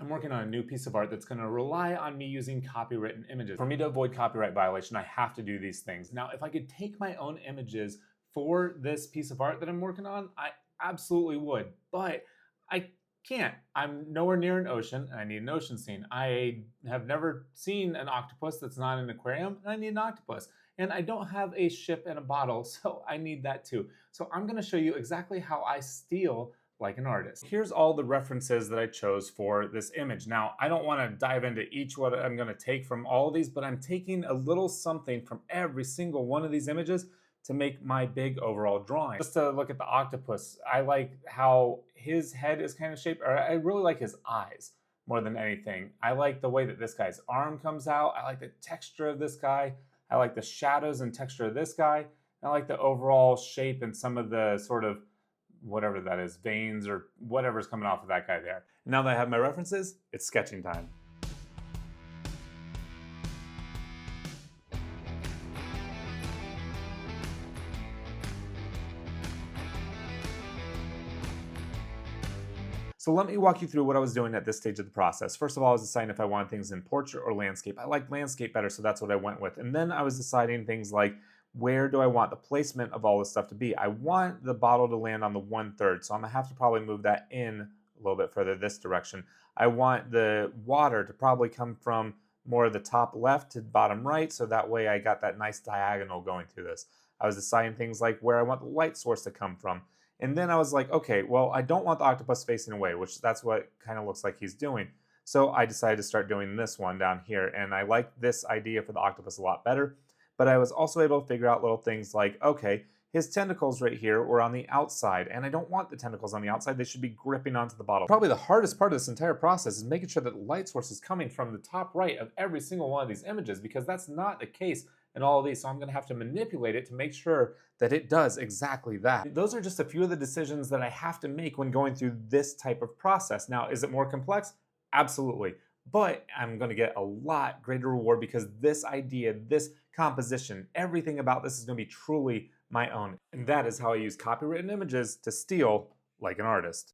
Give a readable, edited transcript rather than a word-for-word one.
I'm working on a new piece of art that's going to rely on me using copywritten images. For me to avoid copyright violation, I have to do these things. Now, if I could take my own images for this piece of art that I'm working on, I absolutely would, but I can't. I'm nowhere near an ocean, and I need an ocean scene. I have never seen an octopus that's not in an aquarium, and I need an octopus. And I don't have a ship and a bottle, so I need that too. So I'm gonna show you exactly how I steal like an artist. Here's all the references that I chose for this image. Now, I don't wanna dive into each what I'm gonna take from all of these, but I'm taking a little something from every single one of these images to make my big overall drawing. Just to look at the octopus, I like how his head is kind of shaped, or I really like his eyes more than anything. I like the way that this guy's arm comes out. I like the texture of this guy. I like the shadows and texture of this guy. I like the overall shape and some of the sort of whatever that is, veins or whatever's coming off of that guy there. Now that I have my references, it's sketching time. So let me walk you through what I was doing at this stage of the process. First of all, I was deciding if I wanted things in portrait or landscape. I like landscape better, so that's what I went with. And then I was deciding things like, where do I want the placement of all this stuff to be? I want the bottle to land on the 1/3, so I'm gonna have to probably move that in a little bit further this direction. I want the water to probably come from more of the top left to bottom right, so that way I got that nice diagonal going through this. I was deciding things like where I want the light source to come from. And then I was like, okay, well, I don't want the octopus facing away, which that's what kind of looks like he's doing. So I decided to start doing this one down here. And I like this idea for the octopus a lot better. But I was also able to figure out little things like, okay, his tentacles right here were on the outside, and I don't want the tentacles on the outside. They should be gripping onto the bottle. Probably the hardest part of this entire process is making sure that the light source is coming from the top right of every single one of these images, because that's not the case in all of these. So I'm gonna have to manipulate it to make sure that it does exactly that. Those are just a few of the decisions that I have to make when going through this type of process. Now, is it more complex? Absolutely. But I'm gonna get a lot greater reward because this idea, this composition, everything about this is gonna be truly my own. And that is how I use copywritten images to steal like an artist.